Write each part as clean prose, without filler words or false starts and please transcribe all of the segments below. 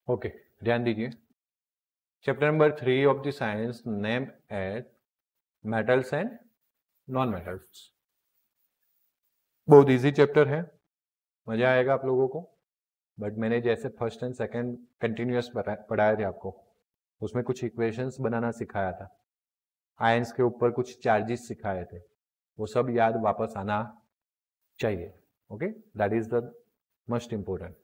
Okay, ध्यान दीजिए। Chapter number 3 of the science name at metals and non metals. बहुत easy chapter है, मजा आएगा आप लोगों को। बट मैंने जैसे फर्स्ट एंड सेकंड कंटिन्यूअस पढ़ाए थे आपको, उसमें कुछ इक्वेशंस बनाना सिखाया था, आयंस के ऊपर कुछ चार्जेस सिखाए थे, वो सब याद वापस आना चाहिए। Okay, that is the most important.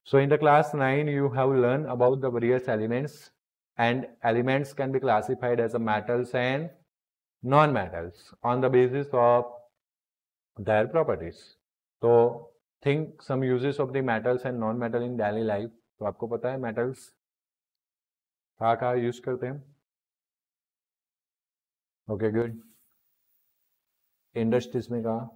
So in the class 9 you have learned about the various elements, and elements can be classified as a metals and non-metals on the basis of their properties. So think some uses of the metals and non-metal in daily life. तो आपको पता है metals कहाँ use करते हैं? Okay good. Industries में कहा?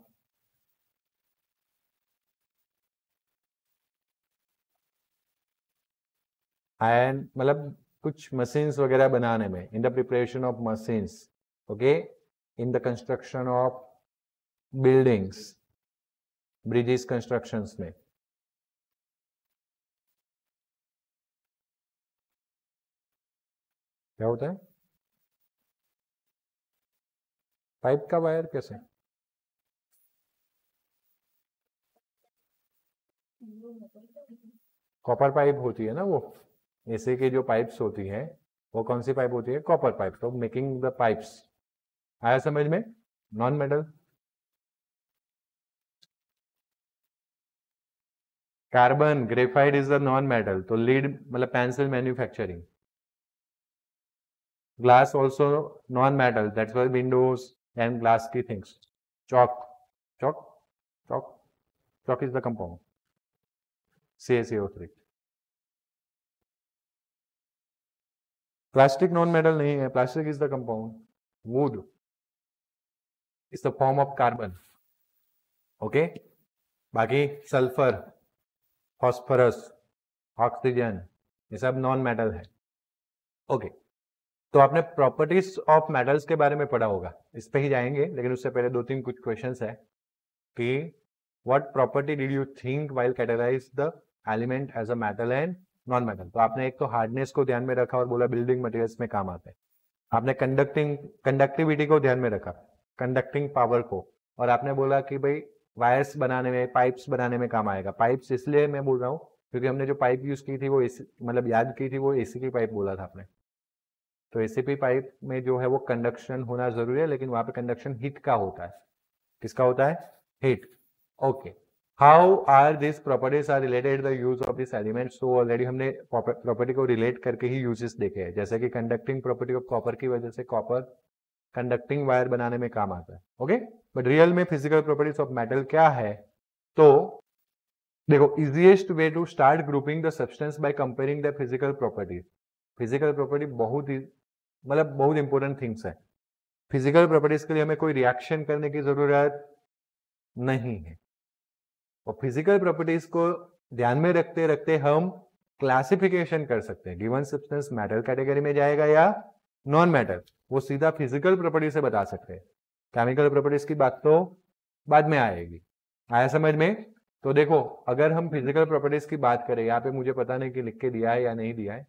Ion मतलब कुछ मशीन्स वगैरह बनाने में, in the preparation of machines, okay, in the construction of buildings, bridges constructions में। क्या होता है? पाइप का वायर कैसे? कॉपर पाइप होती है ना वो, ऐसे की जो पाइप्स होती है वो कौन सी पाइप होती है? Copper pipe. तो मेकिंग द पाइप्स, आया समझ में? Non metal carbon, graphite is the non metal. तो लीड मतलब pencil manufacturing, glass also non metal, that's why windows and glass की things. Chalk, chalk chalk chalk is the compound CaCO3। Plastic non metal नहीं है, plastic is the compound. Wood is the form of carbon, okay. बाकी sulphur, phosphorus, oxygen, ये सब non metal है, okay. तो आपने properties of metals के बारे में पढ़ा होगा, इस पे ही जाएंगे, लेकिन उससे पहले दो तीन कुछ क्वेश्चंस है कि what property did you think while categorize the element as a metal and non metal. तो आपने एक तो हार्डनेस को ध्यान में रखा और बोला बिल्डिंग मटेरियल्स में काम आता है। आपने कंडक्टिविटी को ध्यान में रखा, कंडक्टिंग पावर को, और आपने बोला कि भाई वायर्स बनाने में, पाइप्स बनाने में काम आएगा। पाइप्स इसलिए मैं बोल रहा हूँ क्योंकि हमने जो पाइप यूज की थी वो मतलब याद की थी, वो एसी की पाइप बोला था आपने। तो एसीपी पाइप में जो है वो कंडक्शन होना जरूरी है, लेकिन वहां पे कंडक्शन हीट का होता है। किसका होता है? Heat, okay. How are this properties are related the use of this element. So already हमने प्रॉपर्टी को रिलेट करके ही यूजेस देखे हैं, जैसे कि कंडक्टिंग प्रॉपर्टी ऑफ कॉपर की वजह से कॉपर कंडक्टिंग वायर बनाने में काम आता है, ओके। बट रियल में फिजिकल प्रॉपर्टीज ऑफ मेटल क्या है? तो देखो, easiest way to start grouping the substance by comparing the physical properties. Physical property बहुत इंपॉर्टेंट थिंग्स है। फिजिकल प्रॉपर्टीज के लिए हमें कोई रिएक्शन करने की जरूरत नहीं है, और फिजिकल प्रॉपर्टीज को ध्यान में रखते रखते हम क्लासिफिकेशन कर सकते हैं, गिवन सब्सटेंस मेटल कैटेगरी में जाएगा या नॉन मेटल, वो सीधा फिजिकल प्रॉपर्टी से बता सकते हैं। केमिकल प्रॉपर्टीज की बात तो बाद में आएगी, आया समझ में? तो देखो, अगर हम फिजिकल प्रॉपर्टीज की बात करें, यहाँ पे मुझे पता नहीं कि लिख के दिया है या नहीं दिया है,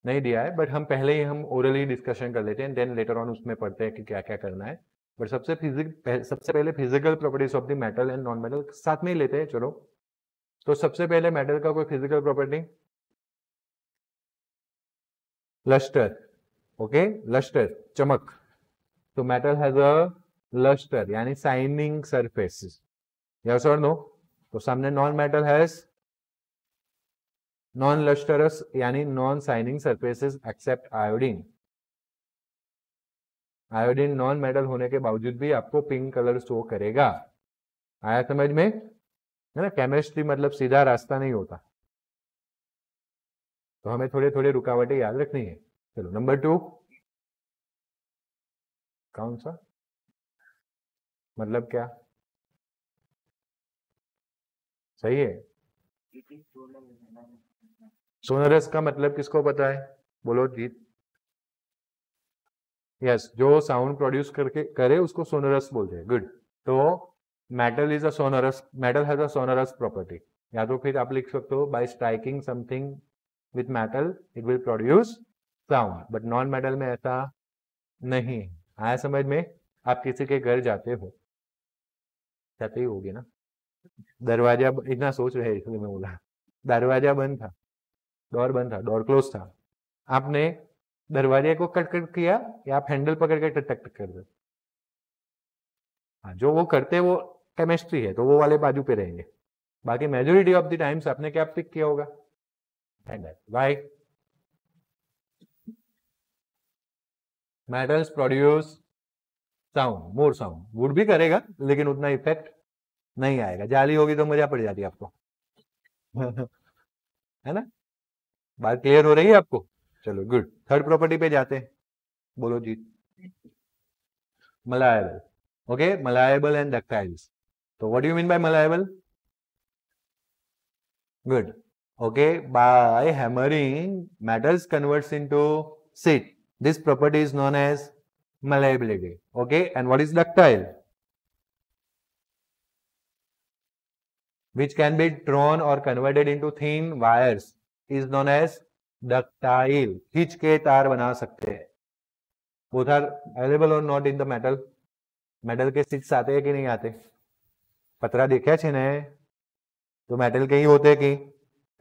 नहीं दिया है, बट हम पहले ही हम ओरली डिस्कशन कर लेते हैं, देन लेटर ऑन उसमें पढ़ते हैं कि क्या क्या करना है। बट सबसे पहले physical properties of the metal and non metal साथ में ही लेते हैं, चलो। तो सबसे पहले मेटल का कोई physical property, lustre, okay, lustre, चमक। तो मेटल हैज अ लस्टर यानी शाइनिंग सरफेस, यस और नो? तो सामने non metal has non lustrous यानी non shining surfaces except iodine. Iodine non metal होने के बावजूद भी आपको पिंक कलर शो करेगा, आया समझ में? है ना, केमिस्ट्री मतलब सीधा रास्ता नहीं होता, तो हमें थोड़े थोड़े रुकावटें याद रखनी है। चलो नंबर 2, कौन सा मतलब क्या? सही है, सोनरस का मतलब किसको पता है? बोलो जीत। यस, जो साउंड प्रोड्यूस करके करे उसको सोनरस बोलते हैं, गुड। तो metal is a sonorous, metal has a sonorous property. या तो फिर आप लिख सकते हो bye striking something with metal it will produce sound, but non metal में ऐसा नहीं है। आया समझ में? आप किसी के घर जाते हो, जाते ही होगे ना, दरवाजा इतना सोच रहे इसलिए मैं बोला, दरवाजा बंद था, डोर बंद था, डोर क्लोज था, आपने दरवाजे को कट कट किया या आप हैंडल पकड़ के टक टक कर दो? हाँ, जो वो करते हैं वो केमिस्ट्री है, तो वो वाले बाजू पे रहेंगे। बाकी मेजोरिटी ऑफ द टाइम्स आपने क्या पिक किया होगा? Handle. Why? Metals produce sound, more sound. Wood भी करेगा लेकिन उतना इफेक्ट नहीं आएगा। जाली होगी तो मजा पड़ जाती है आपको। है ना? बात क्लियर हो रही है आपको? चलो गुड। थर्ड प्रॉपर्टी पे जाते हैं। बोलो जी। malleable. Okay, malleable and ductiles. So what do you mean by malleable? Good. Okay, by hammering metals converts into sheet. This property is known as malleability. Okay, and what is ductile? Which can be drawn or converted into thin wires is known as ductile. खींच के तार बना सकते हैं। Both are available or not in the metal? Metal के sticks आते हैं कि नहीं आते? पतरा देखा छे ने? तो मेटल के ही होते हैं कि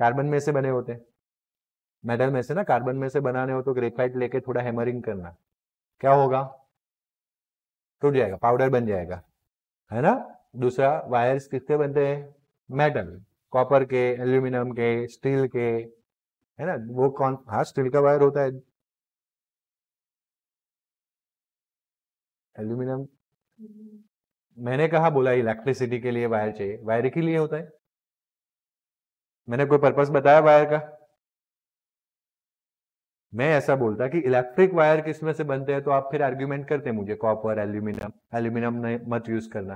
कार्बन में से बने होते हैं? मेटल में से ना, कार्बन में से बनाने हो तो ग्रेफाइट लेके थोड़ा हैमरिंग करना, क्या होगा? टूट जाएगा, पाउडर बन जाएगा, है ना? दूसरा, वायर्स किसके बनते हैं? मेटल, कॉपर के, एल्यूमिनियम के, स्टील के, है ना? वो कौन? हाँ, स्टील का वायर होता है। एल्यूमिनियम मैंने कहा बोला इलेक्ट्रिसिटी के लिए वायर चाहिए, वायर के लिए होता है। मैंने कोई पर्पस बताया वायर का? मैं ऐसा बोलता कि इलेक्ट्रिक वायर किसमें से बनते हैं, तो आप फिर आर्ग्यूमेंट करते मुझे कॉपर, एल्यूमिनियम। एल्यूमिनियम मत यूज करना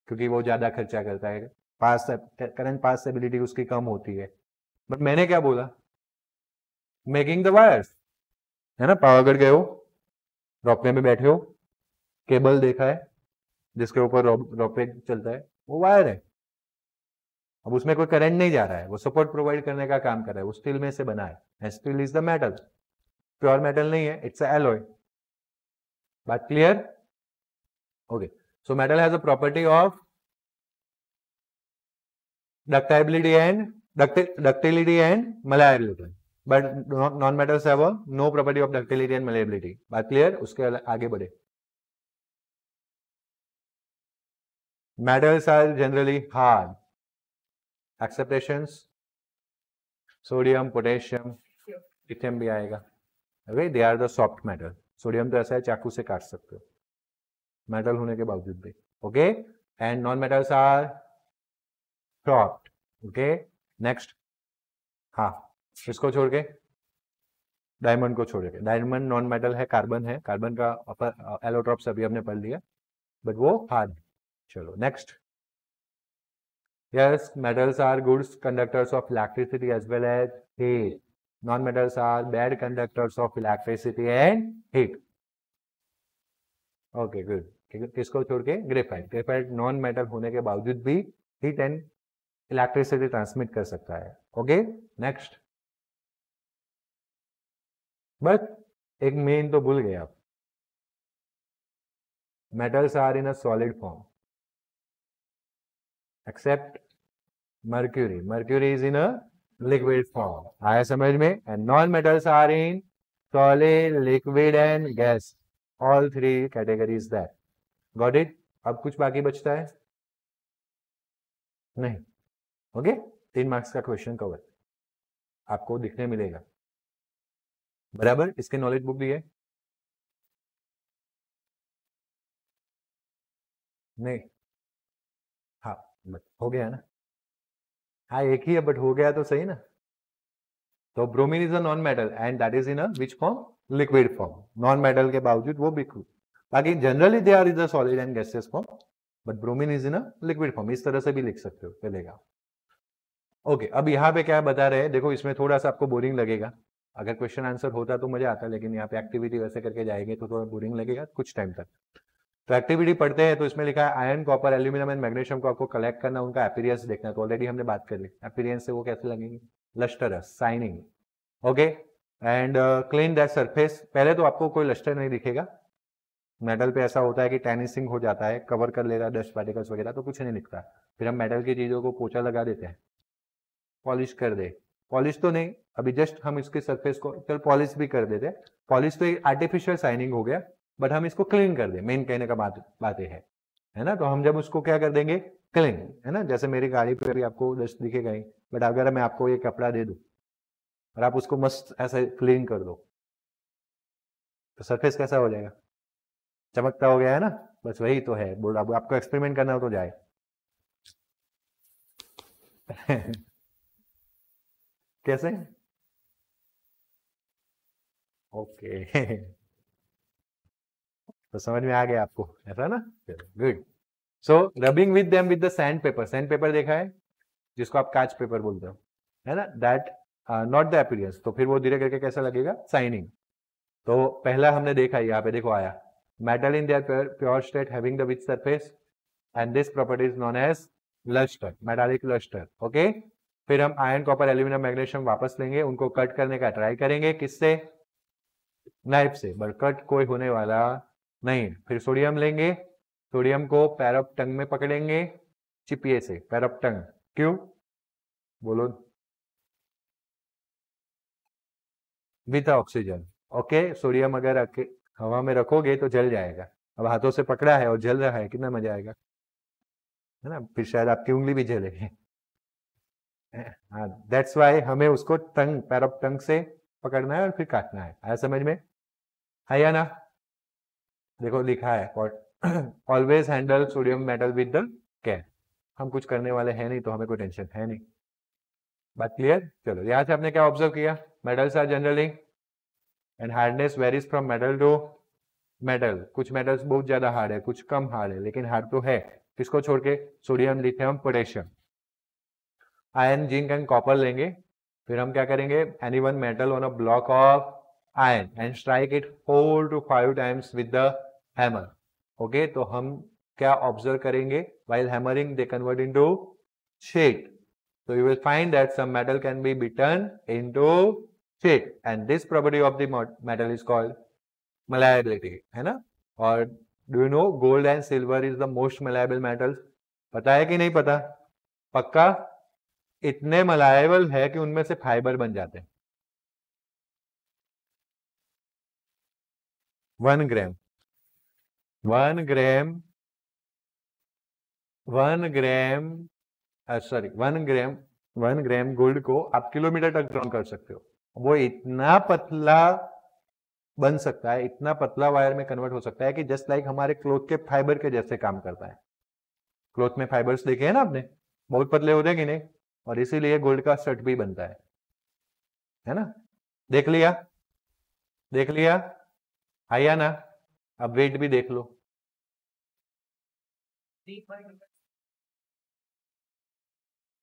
क्योंकि वो ज्यादा खर्चा करता है, पास करंट पास एबिलिटी उसकी कम होती है। बट मैंने क्या बोला? मेकिंग द वायर्स, है ना? पावागढ़ गए हो, रोपवे में बैठे हो, केबल देखा है जिसके ऊपर रोपवे चलता है, वो वायर है। अब उसमें कोई करंट नहीं जा रहा है, वो सपोर्ट प्रोवाइड करने का काम कर रहा है, वो स्टील में से बना है। Steel is the metal, pure metal नहीं है, इट्स एलॉय। बात clear? Okay, so metal has a property of ductility and malleability, but non-metals have no property of ductility and malleability. बात क्लियर? उसके आगे बढ़े। Metals are generally hard. Acceptations, sodium, potassium, lithium भी आएगा। Okay, they are the soft metal. Sodium तो ऐसा है चाकू से काट सकते हो, मेटल होने के बावजूद भी। Okay, and non metals are soft. Okay, next. हाँ, इसको छोड़ के, डायमंड को छोड़ के। डायमंड नॉन मेटल है, कार्बन है, कार्बन का अपर एलोट्रॉप्स अभी हमने पढ़ लिया, बट वो हार्ड। चलो next. Yes, metals are good conductors of electricity as well as heat. Non-metals are bad conductors of electricity and heat. Okay, good. किसको छोड़ के? ग्रेफाइट। ग्रेफाइट नॉन मेटल होने के बावजूद भी हीट एंड इलेक्ट्रिसिटी ट्रांसमिट कर सकता है। Okay, next. बस एक मेन तो भूल गए आप, metals are in a solid form except mercury. Mercury is in a liquid form. आया समझ में? And non-metals are in solid, liquid and gas. All three categories there. Got it? अब कुछ बाकी बचता है? नहीं। ओके, 3 मार्क्स का क्वेश्चन कवर आपको दिखने मिलेगा। बराबर? इसके नॉलेज बुक दी है? नहीं। हाँ, हो गया ना? हाँ, एक ही है बट हो गया तो सही ना? तो bromine is a non metal and that is in a which form? Liquid form. Non metal के बावजूद वो भी, बाकी generally they are is a solid and gaseous form, but bromine is in a liquid form. इस तरह से भी लिख सकते हो, चलेगा। ओके, अब यहाँ पे क्या बता रहे हैं देखो, इसमें थोड़ा सा आपको बोरिंग लगेगा। अगर क्वेश्चन आंसर होता तो मजा आता, लेकिन यहाँ पे एक्टिविटी वैसे करके जाएंगे तो थोड़ा बोरिंग लगेगा कुछ टाइम तक। तो एक्टिविटी पढ़ते हैं तो इसमें लिखा है iron, copper, aluminium and magnesium को आपको कलेक्ट करना, उनका अपीयरेंस देखना है। तो ऑलरेडी हमने बात कर ली, अपीयरेंस से वो कैसे लगेंगे, lustrous, shining. Okay, and clean that surface. पहले तो आपको कोई लस्टर नहीं दिखेगा, मेटल पे ऐसा होता है कि टैनिसिंग हो जाता है, कवर कर लेता है डस्ट पार्टिकल्स वगैरह, तो कुछ नहीं दिखता। फिर हम मेटल की चीज़ों को पोछा लगा देते हैं, पॉलिश कर दे, पॉलिश तो नहीं, अभी जस्ट हम इसके सरफेस को चल पॉलिश भी कर देते। पॉलिश तो एक आर्टिफिशियल शाइनिंग हो गया, बट हम इसको क्लीन कर दे, मेन कहने का बात ये है ना। तो हम जब उसको क्या कर देंगे, क्लीन, है ना। जैसे मेरी गाड़ी पे भी आपको डस्ट दिखेगा ही, बट अगर मैं आपको ये कपड़ा दे दूं और आप उसको मस्त ऐसे क्लीन कर दो, तो सरफेस कैसा हो जाएगा, चमकता हो गया है ना। बस वही तो है, बोल आपको एक्सपेरिमेंट करना हो तो जाए। कैसे, ओके। तो समझ में आ गया आपको, ऐसा ना, good. So rubbing with them with the sand paper, sand paper देखा है जिसको आप कांच पेपर बोलते हो, है ना, दैट नॉट द अपीयरेंस। तो फिर वो धीरे करके कैसा लगेगा, शाइनिंग। तो पहला हमने देखा, यहाँ पे देखो आया, metal in their pure state having the with surface and this property is known as lustre, metallic lustre. Okay, फिर हम आयरन, कॉपर, एल्यूमिनियम, मैग्नीशियम वापस लेंगे, उनको कट करने का ट्राई करेंगे, किससे, नाइफ से, बट कट कोई होने वाला नहीं। फिर सोडियम लेंगे, सोडियम को पैर ऑफ टंग में पकड़ेंगे, चिपिए से, पैर ऑफ टंग, क्यों बोलो, विथ ऑक्सीजन। ओके, सोडियम अगर हवा में रखोगे तो जल जाएगा, अब हाथों से पकड़ा है और जल रहा है, कितना मजा आएगा, है ना। फिर शायद आपकी उंगली भी जले। हाँ, दैट्स वाई हमें उसको टंग, पैर ऑफ टंग से पकड़ना है और फिर काटना है। आया समझ में, है या ना। देखो लिखा है always handle sodium metal with the care. हम कुछ करने वाले हैं नहीं, तो हमें कोई टेंशन है नहीं। बात क्लियर। चलो यहाँ से आपने क्या ऑब्जर्व किया, metals are generally and hardness varies from metal to metal. कुछ मेटल्स बहुत ज्यादा हार्ड है, कुछ कम हार्ड है, लेकिन हार्ड तो है। किसको छोड़ के, sodium, lithium, potassium. Iron, zinc and copper लेंगे, फिर हम क्या करेंगे, any one metal on a block of iron and strike it 4 to 5 times with the hammer. Okay, तो हम क्या ऑब्जर्व करेंगे, while hammering they convert into sheet. So you will find that some metal can be beaten into sheet, and this property of the metal is called malleability, है ना। और do you know gold and silver is the most malleable metals? पता है कि नहीं पता, पक्का, इतने मलायबल है कि उनमें से फाइबर बन जाते हैं। 1 ग्राम 1 ग्राम 1 ग्राम सॉरी 1 ग्राम गोल्ड को आप किलोमीटर तक ड्रॉन कर सकते हो। वो इतना पतला बन सकता है, इतना पतला वायर में कन्वर्ट हो सकता है कि जस्ट लाइक हमारे क्लोथ के फाइबर के जैसे काम करता है। क्लोथ में फाइबर्स देखे हैं ना आपने, बहुत पतले होते हैं कि नहीं, और इसीलिए गोल्ड का शर्ट भी बनता है ना। देख लिया, देख लिया, आया ना। अब वेट भी देख लो,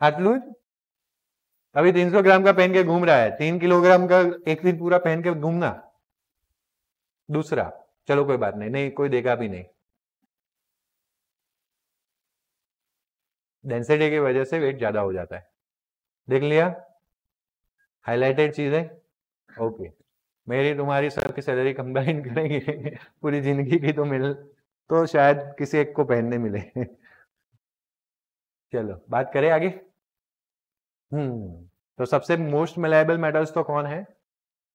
आटलू अभी 300 ग्राम का पहन के घूम रहा है, 3 किलोग्राम का एक दिन पूरा पहन के घूमना। दूसरा, चलो कोई बात नहीं, नहीं कोई देगा भी नहीं, डेंसिटी की वजह से वेट ज्यादा हो जाता है। देख लिया, हाईलाइटेड चीजें। ओके, मेरी तुम्हारी सबकी सैलरी कंबाइन करेंगे पूरी जिंदगी की, तो शायद किसी एक को पहनने मिले। चलो बात करें आगे। तो सबसे मोस्ट मलायबल मेटल्स तो कौन है,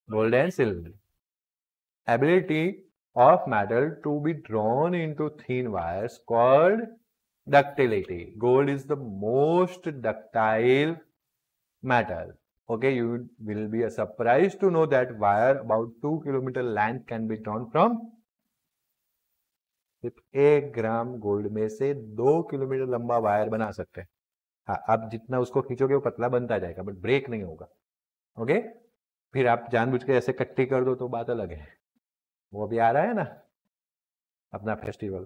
gold and silver. Ability of metal to be drawn into thin wires called ductility. Gold is the most ductile metal. Okay, you will be surprised to know that wire about 2 kilometer length can be drawn from सिर्फ 1 gram gold में से 2 kilometre लंबा wire बना सकते हैं। हाँ, आप जितना उसको खींचोगे वो पतला बनता जाएगा, बट ब्रेक नहीं होगा। ओके, फिर आप जानबूझ के ऐसे कट्टी कर दो तो बात अलग है। वो भी आ रहा है ना अपना फेस्टिवल,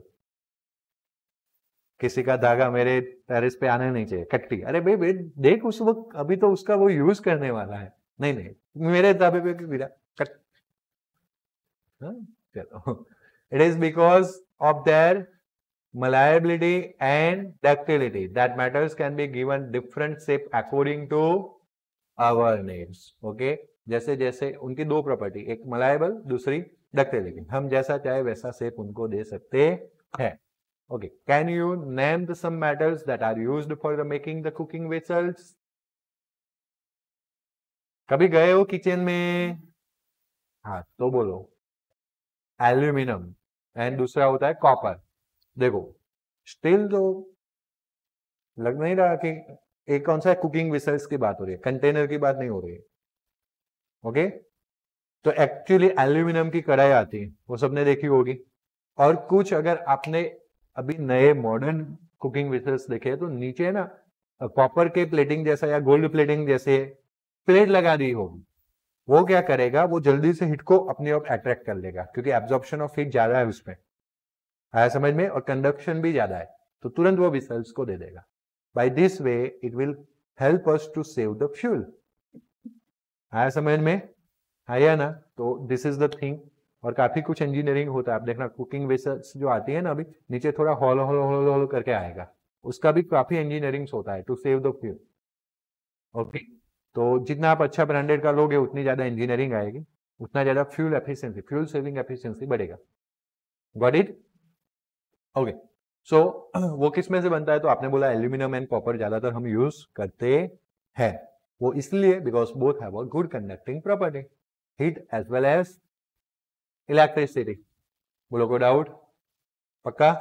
किसी का धागा मेरे टेरेस पे आना नहीं चाहिए, कट्टी। अरे भाई देख, उस वक्त अभी तो उसका वो यूज करने वाला है, नहीं मेरे धाबे पे गिरा कट। चलो It is because of their malleability and ductility that metals can be given different shape according to our needs. Okay, जैसे जैसे उनकी दो प्रॉपर्टी, एक मलायबल, दूसरी डक्टिलिटी, हम जैसा चाहे वैसा शेप उनको दे सकते हैं. Okay, can you name some metals that are used for the making the cooking vessels? कभी गए हो किचन में? हाँ तो बोलो. एल्यूमिनियम एंड दूसरा होता है कॉपर. देखो स्टील तो लग नहीं रहा कि एक कौन सा कुकिंग वेसल्स की बात हो रही है, कंटेनर की बात नहीं हो रही है. ओके, तो एक्चुअली एल्यूमिनियम की कढ़ाई आती है, वो सबने देखी होगी. और कुछ अगर आपने अभी नए मॉडर्न कुकिंग वेसल्स देखे तो नीचे ना कॉपर के प्लेटिंग जैसा या गोल्ड प्लेटिंग जैसे प्लेट लगा दी होगी. वो क्या करेगा, वो जल्दी से हीट को अपनी ओर अट्रैक्ट कर लेगा क्योंकि एब्जॉर्प्शन ऑफ हीट ज्यादा है उसमें. आया समझ में? और कंडक्शन भी ज्यादा है, तो तुरंत वो वेसल्स को दे देगा. By this way it will help us to save the fuel. आया समझ में? आया ना? तो दिस इज द थिंग. और काफी कुछ इंजीनियरिंग होता है. आप देखना कुकिंग वेसल्स जो आती है ना, अभी नीचे थोड़ा हॉल हॉल हॉल हॉल करके आएगा, उसका भी काफी इंजीनियरिंग होता है to save the fuel. Okay, तो जितना आप अच्छा ब्रांडेड का लोगे उतनी ज्यादा इंजीनियरिंग आएगी, उतना ज्यादा fuel efficiency, fuel saving efficiency बढ़ेगा. Got it? ओके, सो वो किस में से बनता है? तो आपने बोला एल्यूमिनियम एंड कॉपर ज्यादातर हम यूज करते हैं. वो इसलिए because both have a good conducting property, heat as well as electricity. बोलो कोई डाउट? पक्का?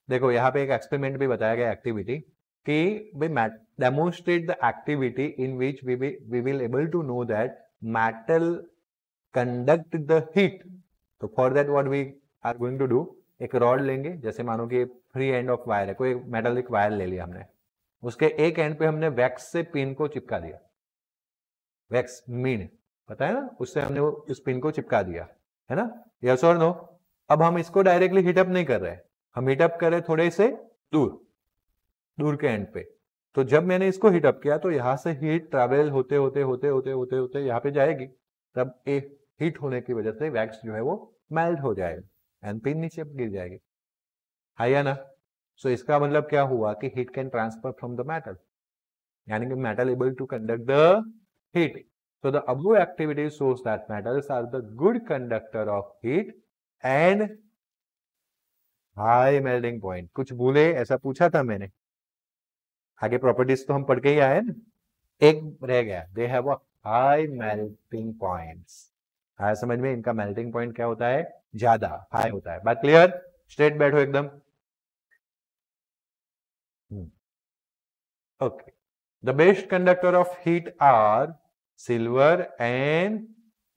देखो यहाँ पे एक एक्सपेरिमेंट भी बताया गया, एक्टिविटी, कि भाई demonstrate the activity in which we will able to know that metal conduct the heat. तो for that what we are going to do, एक रॉड लेंगे, जैसे मानो कि फ्री एंड ऑफ वायर है, कोई मेटालिक वायर ले लिया हमने, उसके एक एंड पे हमने वैक्स से पिन को चिपका दिया. वैक्स मीन पता है ना, उससे हमने वो उस पिन को चिपका दिया है ना. यस और नो? अब हम इसको डायरेक्टली हीटअप नहीं कर रहे, हम हीटअप कर रहे थोड़े से दूर के एंड पे. तो जब मैंने इसको हीटअप किया तो यहां से हीट ट्रैवल होते होते होते होते होते होते यहाँ पे जाएगी. तब एक हीट होने की वजह से वैक्स जो है वो मेल्ट हो जाएगा एंड पिन नीचे गिर जाएगी. है या ना? सो इसका मतलब क्या हुआ कि heat can transfer from the metal, यानी कि metal able to conduct the heat. So the above activity shows that metals are the good conductor of heat and high melting point. कुछ भूले? ऐसा पूछा था मैंने. आगे प्रॉपर्टीज तो हम पढ़ के ही आए ना, एक रह गया. दे have a high melting points. High समझ में? इनका मेल्टिंग पॉइंट क्या होता है? ज्यादा हाई होता है. बात क्लियर? स्ट्रेट बैठो एकदम. Okay, the best conductor of heat are silver and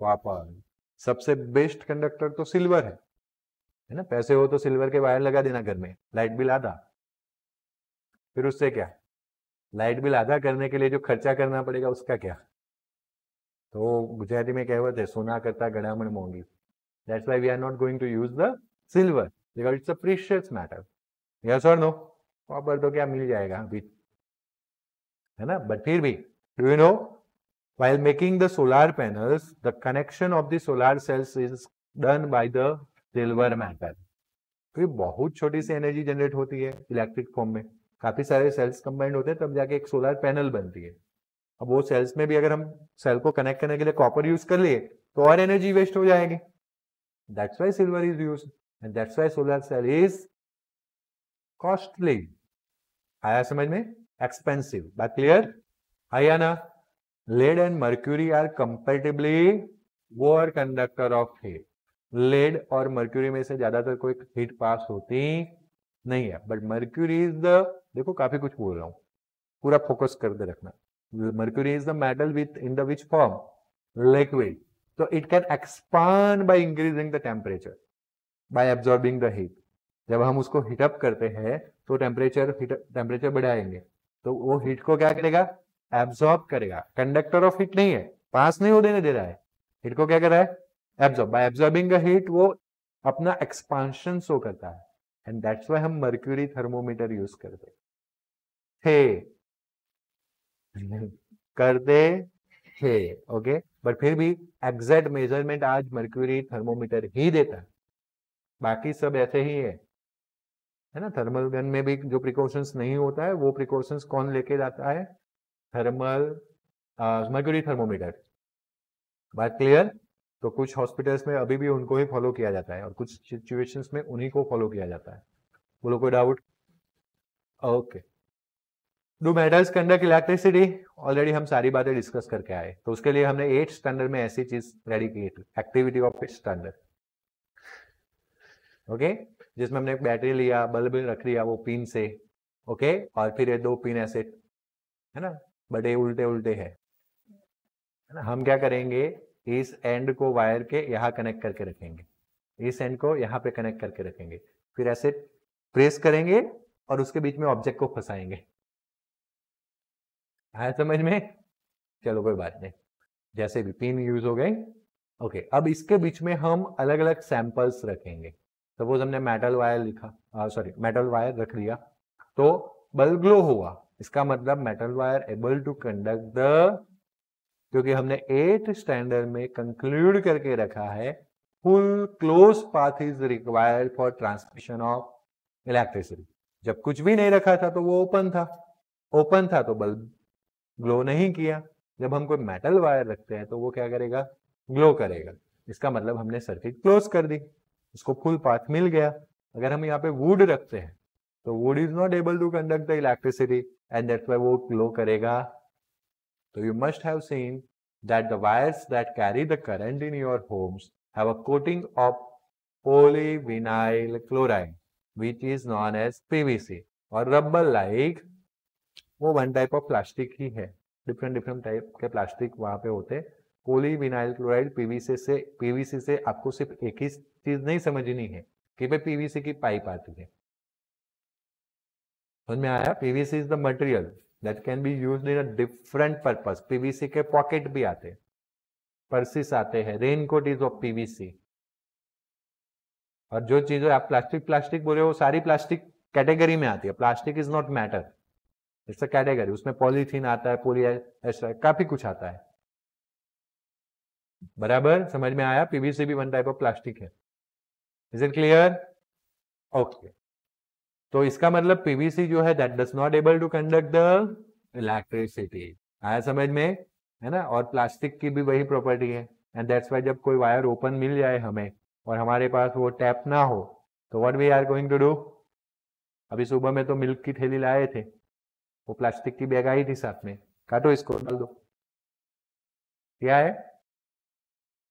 copper. सबसे बेस्ट कंडक्टर तो सिल्वर है ना. पैसे हो तो सिल्वर के वायर लगा देना घर में, लाइट बिल आधा. फिर उससे क्या? लाइट बिल आधा करने के लिए जो खर्चा करना पड़ेगा उसका क्या? तो गुजराती में कहावत है, सोना करता गड़ामण मोंगी. That's why we are not going to use the silver because it's a precious matter. Yes और नो? कॉपर तो क्या मिल जाएगा अभी, है ना. बट फिर भी do you know, while making the solar panels, the connection of the solar cells is done by the silver metal. तो बहुत छोटी सी एनर्जी जनरेट होती है इलेक्ट्रिक फॉर्म में, काफी सारे सेल्स कंबाइंड होते हैं तब जाके एक सोलर पैनल बनती है. अब वो सेल्स में भी अगर हम सेल को कनेक्ट करने के लिए कॉपर यूज कर लिए तो और एनर्जी वेस्ट हो जाएगी. That's why silver is used and that's why solar cell is costly. आया समझ में? एक्सपेंसिव. बात क्लियर? आया ना? Lead and mercury are comparatively poor conductor of heat. lead और mercury में से ज्यादातर कोई हीट पास होती नहीं है. बट mercury is the, देखो काफी कुछ बोल रहा हूं, पूरा फोकस कर दे रखना. mercury is the metal with in the which form? liquid. So it can expand by increasing the temperature by absorbing the heat. जब हम उसको हीटअप करते हैं तो टेम्परेचर बढ़ाएंगे तो वो हीट को क्या करेगा? एब्सॉर्ब करेगा. कंडक्टर ऑफ हीट नहीं है, पास नहीं होने दे रहा है, हीट को क्या कर रहा है? Absorb. By absorbing the heat वो अपना एक्सपांशन शो करता है एंड दैट्स व्हाई हम मर्क्यूरी थर्मोमीटर यूज करते थे. ओके, बट फिर भी एग्जैक्ट मेजरमेंट आज मर्क्यूरी थर्मोमीटर ही देता है. बाकी सब ऐसे ही है ना। थर्मल गन में भी जो प्रिकॉशंस नहीं होता है वो प्रिकॉशंस कौन लेके जाता है? Thermal mercury thermometer. बात क्लियर? तो कुछ हॉस्पिटल्स में अभी भी उनको ही फॉलो किया जाता है और कुछ सिचुएशंस में उन्हीं को फॉलो किया जाता है। बोलो कोई doubt? Okay. Do metals conduct electricity? Already हम सारी बातें डिस्कस करके आए, तो उसके लिए हमने 8 स्टैंडर्ड में ऐसी चीज रेडी की थी, एक्टिविटी ऑफ स्टैंडर्ड। ओके, जिसमें हमने बैटरी लिया, बल्ब रख लिया वो पिन से, ओके, और फिर ये 2 पिन ऐसे है ना, बड़े उल्टे उल्टे है ना। हम क्या करेंगे, इस एंड को वायर के यहाँ कनेक्ट करके रखेंगे, इस एंड को यहाँ पे कनेक्ट करके रखेंगे, फिर ऐसे प्रेस करेंगे और उसके बीच में ऑब्जेक्ट को फंसाएंगे। आया समझ में? चलो कोई बात नहीं, जैसे भी पिन यूज हो गए। ओके, अब इसके बीच में हम अलग अलग सैंपल्स रखेंगे। सपोज हमने मेटल वायर लिखा, सॉरी मेटल वायर रख लिया, तो बल्ब ग्लो हुआ, इसका मतलब metal wire able to conduct the, क्योंकि हमने 8th स्टैंडर्ड में कंक्लूड करके रखा है full close path is required for transmission of electricity. जब कुछ भी नहीं रखा था तो वो ओपन था तो बल्ब ग्लो नहीं किया। जब हम कोई मेटल वायर रखते हैं तो वो क्या करेगा, ग्लो करेगा। इसका मतलब हमने सर्किट क्लोज कर दी, उसको फुल पाथ मिल गया। अगर हम यहाँ पे वुड रखते हैं तो wood is not able to conduct the electricity and that's why वो ग्लो करेगा। So you must have seen that the wires that carry the current in your homes have a coating of polyvinyl chloride, which is known as PVC, और rubber like वो one type of plastic ही है, different type के plastic वहां पे होते हैं। Polyvinyl chloride PVC से आपको सिर्फ एक ही चीज नहीं समझनी है कि भाई पीवीसी की पाइप आती है, समझ में आया? PVC is the material that can be used in a different purpose. PVC के पॉकेट भी आते हैं, पर्सिस आते हैं, रेनकोट इज ऑफ पीवीसी। और जो चीजें आप प्लास्टिक बोले वो सारी प्लास्टिक कैटेगरी में आती है। Plastic is not matter, it's a category. उसमें पॉलीथीन आता है, पोलीएस्टर, काफी कुछ आता है। बराबर समझ में आया? पीवीसी भी वन टाइप ऑफ प्लास्टिक है। Is it clear? ओके, तो इसका मतलब पीवीसी जो है that does not able to conduct the electricity. आया समझ में? है ना। और प्लास्टिक की भी वही प्रॉपर्टी है एंड दैट्स व्हाई जब कोई वायर ओपन मिल जाए हमें और हमारे पास वो टैप ना हो तो what we are going to do. अभी सुबह में तो मिल्क की थैली लाए थे, वो प्लास्टिक की बैग आई थी साथ में, काटो इसको डाल दो। किया है?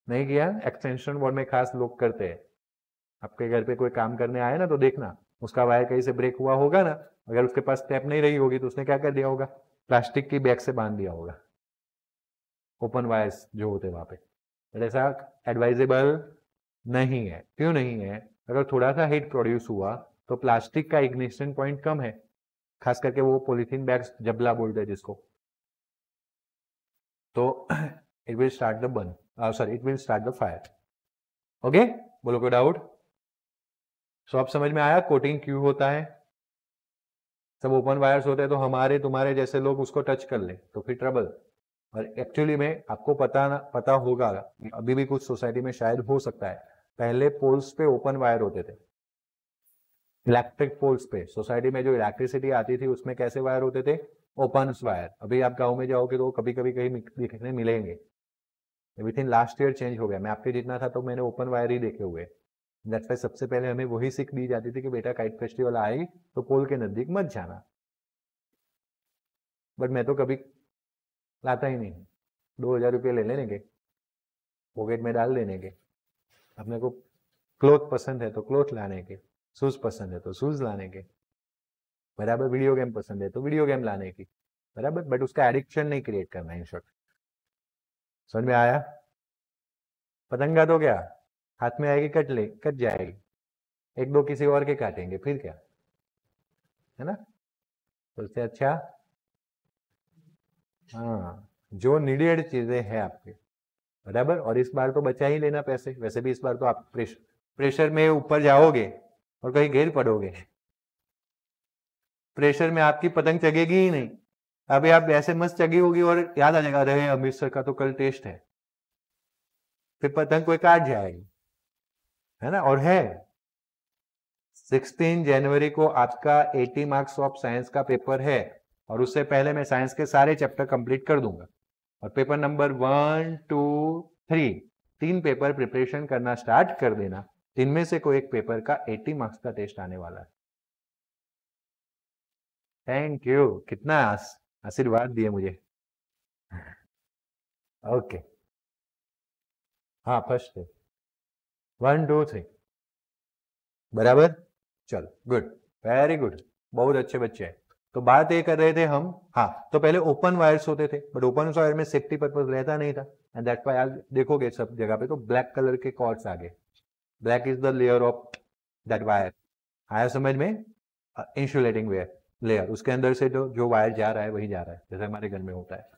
नहीं किया? एक्सटेंशन बोर्ड में खास लोग करते हैं। आपके घर पे कोई काम करने आए ना तो देखना उसका वायर कहीं से ब्रेक हुआ होगा ना, अगर उसके पास टैप नहीं रही होगी तो उसने क्या कर दिया होगा, प्लास्टिक की बैग से बांध दिया होगा ओपन वायर्स जो होते वहां पे। बट ऐसा एडवाइजेबल नहीं है। क्यों नहीं है? अगर थोड़ा सा हीट प्रोड्यूस हुआ तो प्लास्टिक का इग्निशन पॉइंट कम है, खास करके वो पॉलीथीन बैग्स जबला बोलते हैं जिसको, तो it will start the burn, sorry it will start the fire. Okay, बोलो कोई डाउट? सो अब समझ में आया कोटिंग क्यों होता है। सब ओपन वायर्स होते हैं तो हमारे तुम्हारे जैसे लोग उसको टच कर ले तो फिर ट्रबल। और एक्चुअली में आपको पता होगा, अभी भी कुछ सोसाइटी में शायद हो सकता है, पहले पोल्स पे ओपन वायर होते थे, इलेक्ट्रिक पोल्स पे सोसाइटी में जो इलेक्ट्रिसिटी आती थी उसमें कैसे वायर होते थे, ओपन वायर। अभी आप गाँव में जाओगे तो कभी कभी कहीं दिखने मिलेंगे, with in last year change हो गया। मैं आपके जितना था तो मैंने ओपन वायर ही देखे हुए। दैट्स व्हाई सबसे पहले हमें वही सीख दी जाती थी कि बेटा काइट फेस्टिवल आए तो पोल के नजदीक मत जाना। बट मैं तो कभी लाता ही नहीं, 2000 रुपये ले लेने के, पॉकेट में डाल देने के। अपने को क्लोथ पसंद है तो क्लोथ लाने के, शूज पसंद है तो शूज लाने के, बराबर। वीडियो गेम पसंद है तो वीडियो गेम लाने की, बराबर। बट उसका एडिक्शन नहीं क्रिएट करना, इन शॉर्ट। समझ में आया? पतंगा तो क्या हाथ में आएगी कट जाएगी, एक दो किसी और के काटेंगे, फिर क्या, है ना। तो उससे अच्छा हाँ, जो नीडेड चीजें हैं आपके, बराबर। और इस बार तो बचा ही लेना पैसे, वैसे भी इस बार तो आप प्रेशर में ऊपर जाओगे और कहीं गिर पड़ोगे, प्रेशर में आपकी पतंग चगेगी ही नहीं। अभी आप ऐसे मस्त चगी होगी और याद आ जाएगा, अरे अमृतसर का तो कल टेस्ट है, फिर पतंग कोई काट जाएगी, है ना। और है 16 जनवरी को आपका 80 मार्क्स ऑफ साइंस का पेपर है और उससे पहले मैं साइंस के सारे चैप्टर कंप्लीट कर दूंगा और पेपर नंबर 1, 2, 3 3 पेपर प्रिपरेशन करना स्टार्ट कर देना। जिनमें से कोई एक पेपर का 80 मार्क्स का टेस्ट आने वाला है। थैंक यू, कितना आशीर्वाद दिए मुझे। ओके हाँ फर्स्ट है 1, 2, 3 बराबर। चलो गुड, वेरी गुड, बहुत अच्छे बच्चे हैं। तो बात ये कर रहे थे हम, हाँ तो पहले ओपन वायर्स होते थे बट ओपन वायर में सेफ्टी पर्पज रहता नहीं था एंड दैट्स व्हाई आप देखोगे सब जगह पे तो ब्लैक कलर के कॉर्ड्स आ गए। Black is the layer of that wire. आया समझ में? इंसुलेटिंग वेयर लेयर, उसके अंदर से जो वायर जा रहा है वही जा रहा है, जैसे हमारे घर में होता है।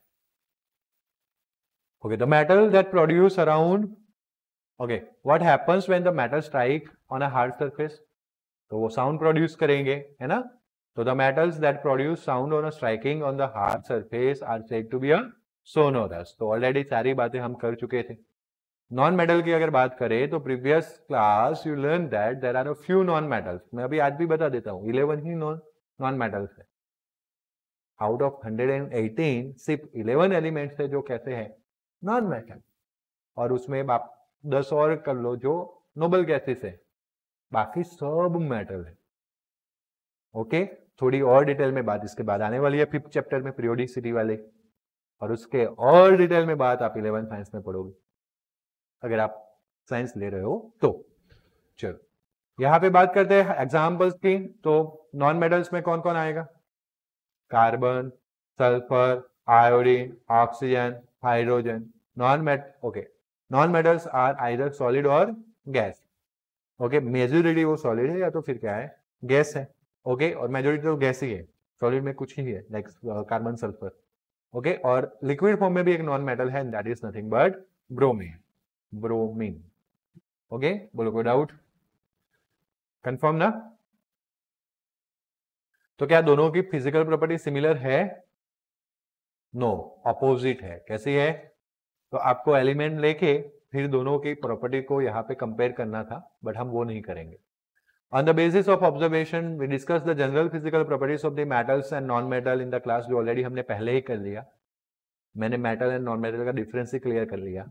Okay, the metal that produce around, okay what happens when the metal strike on a hard surface, तो वो साउंड प्रोड्यूस करेंगे, है ना। तो the metals that produce sound on a striking on the hard surface are said to be a sonorous. तो already सारी बातें हम कर चुके थे। नॉन मेटल की अगर बात करें तो previous class you learn that there are a few non metals. मैं अभी आज भी बता देता हूँ 11 ही नॉन मेटल्स है। आउट ऑफ 118 सिर्फ 11 एलिमेंट्स है जो कैसे हैं नॉन मेटल, और उसमें आप 10 और कर लो जो नोबल गैसेस है, बाकी सब मेटल है। ओके, थोड़ी और डिटेल में बात इसके बाद आने वाली है 5th चैप्टर में पीरियोडिसिटी वाले, और उसके और डिटेल में बात आप 11 साइंस में पढ़ोगे अगर आप साइंस ले रहे हो तो। चलो यहां पे बात करते हैं एग्जाम्पल्स की। तो नॉन मेटल्स में कौन कौन आएगा? Carbon, sulphur, iodine, oxygen, hydrogen. Non metals are either solid और गैस। ओके, मेजोरिटी वो सॉलिड है या तो फिर क्या है गैस है। ओके, और मेजोरिटी तो गैस ही है, सॉलिड में कुछ ही है लाइक कार्बन, सल्फर। ओके, और लिक्विड फॉर्म में भी एक नॉन मेटल है, that is nothing but bromine. Okay, बोलो कोई डाउट? कंफर्म ना? तो क्या दोनों की फिजिकल प्रॉपर्टी सिमिलर है? नो, अपोजिट है। कैसी है? तो आपको एलिमेंट लेके फिर दोनों की प्रॉपर्टी को यहाँ पे कंपेयर करना था, बट हम वो नहीं करेंगे। On the basis of observation, we discuss the general physical properties of the metals and non-metal in the class, जो ऑलरेडी हमने पहले ही कर लिया। मैंने मेटल एंड नॉन मेटल का डिफरेंस ही क्लियर कर लिया,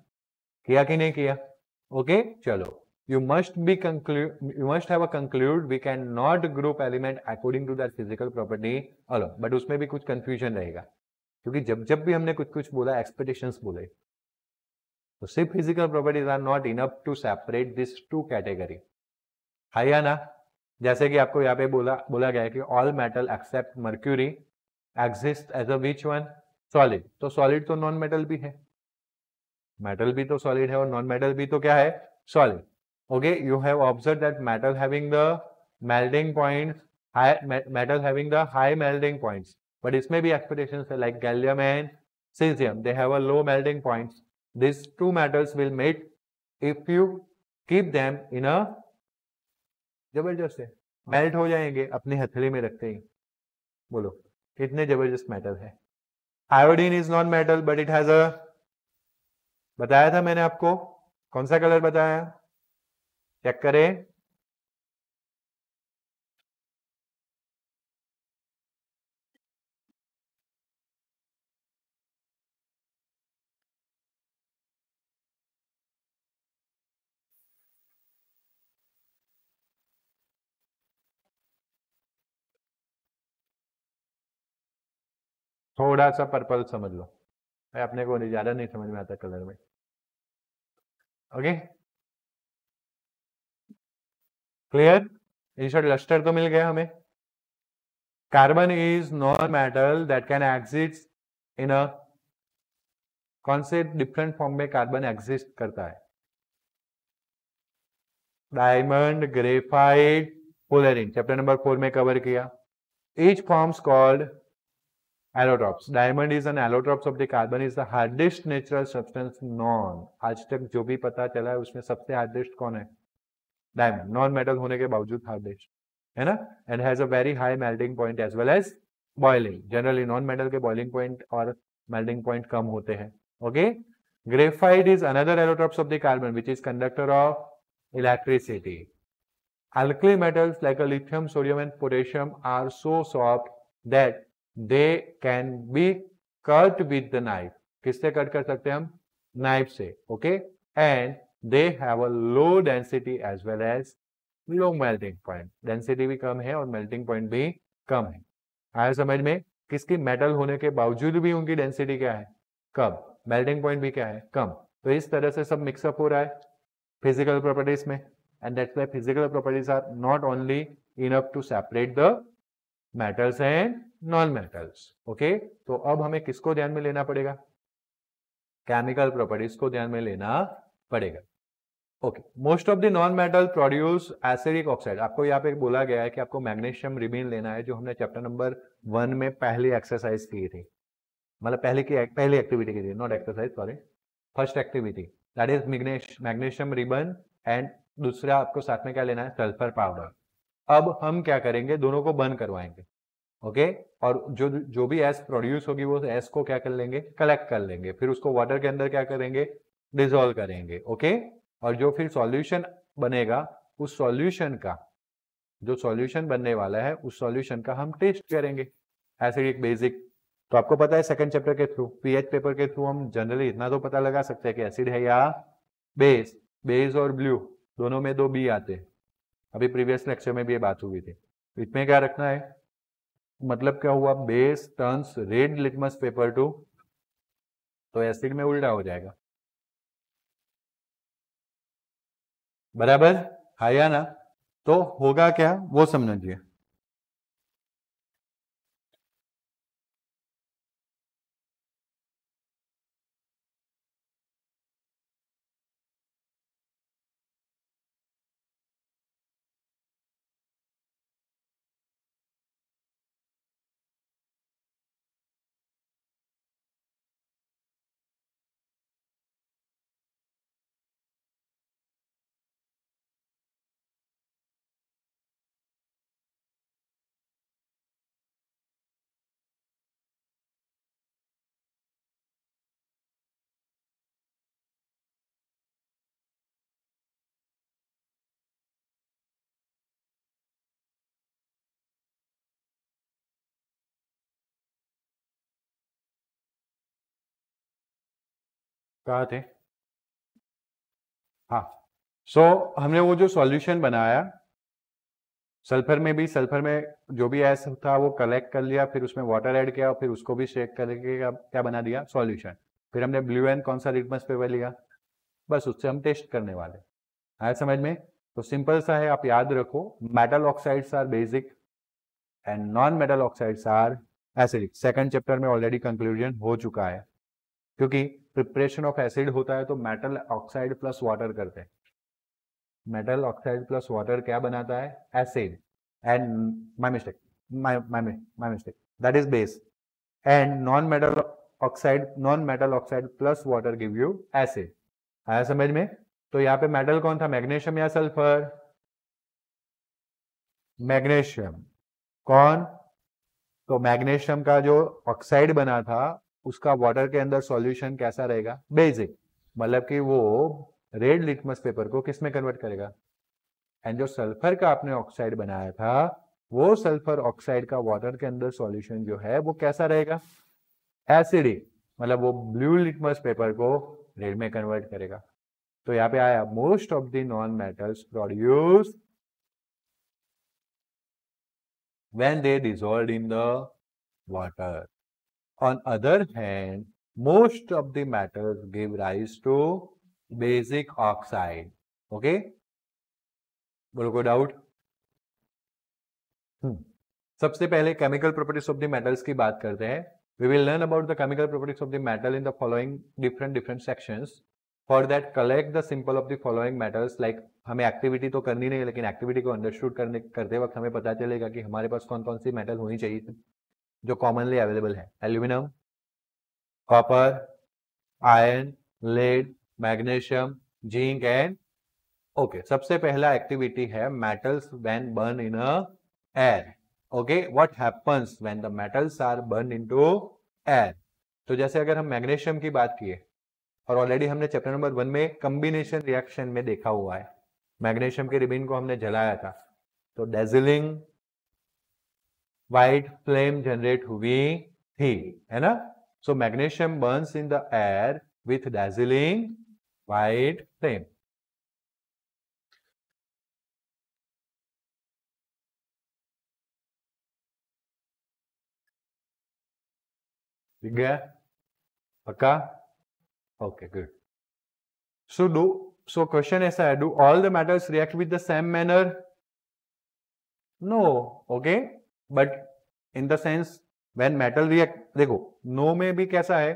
किया कि नहीं किया? ओके, चलो you must have a conclude we can not group element according to their physical property alone, but उसमें भी कुछ confusion रहेगा क्योंकि जब भी हमने कुछ बोला एक्सपेक्टेशंस बोले तो सिर्फ physical properties are not enough to separate this two category, है या ना? जैसे कि आपको यहाँ पे बोला गया है कि all metal except mercury exist as a which one? Solid. तो सॉलिड तो नॉन मेटल भी है, मेटल भी तो सॉलिड है और नॉन मेटल भी तो क्या है? Solid. Okay, you have observed that metal having the melting points, metal having the high melting points, but इसमें भी expectations है like gallium and cesium, they have a low melting points. These two metals will meet if you keep them in a, जबरदस्त है, melt हो जाएंगे अपनी हथेली में रखते ही। बोलो कितने जबरदस्त मेटल है। Iodine is non metal but it has a, बताया था मैंने आपको, कौन सा कलर बताया? चेक करें, थोड़ा सा पर्पल समझ लो, अपने को ज्यादा नहीं समझ में आता कलर में। Okay clear? In short lustre तो मिल गया हमें। Carbon is non metal that can exist in a, कौन से डिफरेंट फॉर्म में कार्बन एग्जिस्ट करता है? Diamond, graphite, fullerene, chapter number 4 में कवर किया। Each forms called allotropes. Diamond is an allotropes of the carbon is the hardest natural substance known. आज तक जो भी पता चला है उसमें सबसे हार्डेस्ट कौन है? डायमंड, नॉन मेटल होने के बावजूद हार्डेस्ट है ना, and has a very high melting point as well as boiling. Generally non metal के बॉइलिंग पॉइंट और मेल्टिंग पॉइंट कम होते हैं। Okay, graphite is another allotropes of the carbon which is conductor of electricity. Alkali metals like a lithium, sodium and potassium are so soft that they can be cut with the knife. किससे cut कर सकते हैं हम? Knife से. Okay, and they have a low density as well as low melting point. Density भी कम है और मेल्टिंग पॉइंट भी कम है. आया समझ में? किसकी मेटल होने के बावजूद भी उनकी डेंसिटी क्या है? कम. मेल्टिंग पॉइंट भी क्या है? कम. तो इस तरह से सब मिक्सअप हो रहा है फिजिकल प्रॉपर्टीज में. And that's why physical properties are not only enough to separate the metals and non-metals. Okay? तो अब हमें किसको ध्यान में लेना पड़ेगा? केमिकल प्रॉपर्टीज को ध्यान में लेना पड़ेगा. Okay, most of the non metal produce acidic oxide. आपको यहाँ पे बोला गया है कि आपको मैग्नीशियम रिबीन लेना है, जो हमने चैप्टर नंबर 1 में पहली एक्सरसाइज की थी, मतलब पहली एक्टिविटी की थी, not exercise, sorry, first activity, that is magnesium ribbon. And दूसरा आपको साथ में क्या लेना है? Sulphur powder. अब हम क्या करेंगे? दोनों को बर्न करवाएंगे. ओके, और जो भी एस प्रोड्यूस होगी वो एस को क्या कर लेंगे? कलेक्ट कर लेंगे. फिर उसको वाटर के अंदर क्या करेंगे? डिसॉल्व करेंगे. ओके, और जो फिर सॉल्यूशन बनेगा, उस सॉल्यूशन का जो सॉल्यूशन बनने वाला है, उस सॉल्यूशन का हम टेस्ट करेंगे, एसिडिक बेसिक. तो आपको पता है सेकंड चैप्टर के थ्रू, पीएच पेपर के थ्रू हम जनरली इतना तो पता लगा सकते हैं कि एसिड है या बेस. बेस और ब्लू दोनों में 2 बी आते हैं. अभी प्रीवियस लेक्चर में भी ये बात हुई थी. इसमें क्या रखना है? मतलब क्या हुआ? Base turns red litmus paper two, तो एसिड में उल्टा हो जाएगा. बराबर है या ना? तो होगा क्या वो समझिए. कहा थे? हाँ, सो हमने वो जो सॉल्यूशन बनाया, सल्फर में जो भी एस था वो कलेक्ट कर लिया, फिर उसमें वाटर ऐड किया, फिर उसको भी शेक करके क्या बना दिया? सॉल्यूशन. फिर हमने ब्लू एंड कौन सा लिटमस पेपर लिया? बस उससे हम टेस्ट करने वाले. आया समझ में? तो सिंपल सा है, आप याद रखो, metal oxides are basic and non metal oxides are acidic. Second chapter में ऑलरेडी कंक्लूजन हो चुका है, क्योंकि प्रिपरेशन ऑफ एसिड होता है तो मेटल ऑक्साइड प्लस वाटर करते हैं. मेटल ऑक्साइड प्लस वाटर क्या बनाता है? Acid. And my mistake, that is base. And non metal oxide plus water give you acid. आया समझ में? तो यहाँ पे मेटल कौन था? मैग्नीशियम या सल्फर? मैग्नीशियम. कौन? तो मैग्नीशियम का जो ऑक्साइड बना था उसका वाटर के अंदर सॉल्यूशन कैसा रहेगा? बेसिक. मतलब कि वो रेड लिटमस पेपर को किस में कन्वर्ट करेगा? एंड जो सल्फर का आपने ऑक्साइड बनाया था, वो सल्फर ऑक्साइड का वाटर के अंदर सॉल्यूशन जो है वो कैसा रहेगा? एसिडिक. मतलब वो ब्लू लिटमस पेपर को रेड में कन्वर्ट करेगा. तो यहाँ पे आया most of the non metals produce when they dissolved in the water. On other hand, most of the metals give rise to basic oxide. Okay? बोलो कोई डाउट? सबसे पहले chemical properties of the metals की बात करते हैं. We will learn about the chemical properties of the metal in the following different sections. For that, collect the symbol of the following metals. Like हमें activity तो करनी नहीं है, लेकिन एक्टिविटी को अंडरस्टूड करते वक्त हमें पता चलेगा कि हमारे पास कौन कौन सी मेटल होनी चाहिए जो कॉमनली अवेलेबल है. Aluminium, copper, iron, lead, magnesium, zinc and okay. सबसे पहला एक्टिविटी है metals when burn in a air. Okay, what happens when the metals are burn into air. तो जैसे अगर हम मैग्नीशियम की बात किए, और ऑलरेडी हमने चैप्टर नंबर 1 में कॉम्बिनेशन रिएक्शन में देखा हुआ है, मैग्नीशियम के रिबिन को हमने जलाया था, तो डेजिलिंग व्हाइट फ्लेम जनरेट हुई थी, है ना। So magnesium burns in the air with dazzling white flame. ठीक गया, पक्का, ओके गुड। सो क्वेश्चन ऐसा है, do all the metals react with the same manner? No, okay, but in the sense when metal react, देखो no में भी कैसा है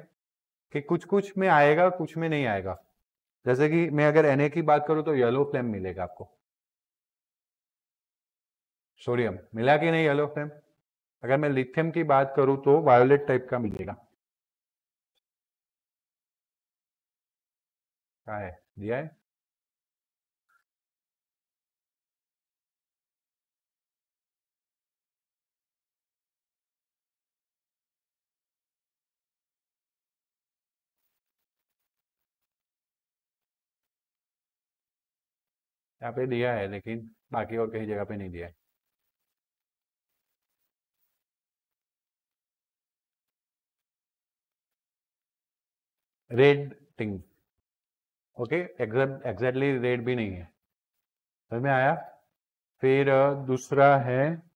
कि कुछ कुछ में आएगा, कुछ में नहीं आएगा। जैसे कि मैं अगर Na की बात करूं तो येलो फ्लेम मिलेगा आपको, सोडियम मिला कि नहीं येलो फ्लेम। अगर मैं लिथियम की बात करूं तो वायोलेट टाइप का मिलेगा। क्या है, दिया है? यहाँ पे दिया है लेकिन बाकी और कहीं जगह पे नहीं दिया है। रेड टिंग, ओके, एग्जैक्टली रेड भी नहीं है, समझ में आया। फिर दूसरा है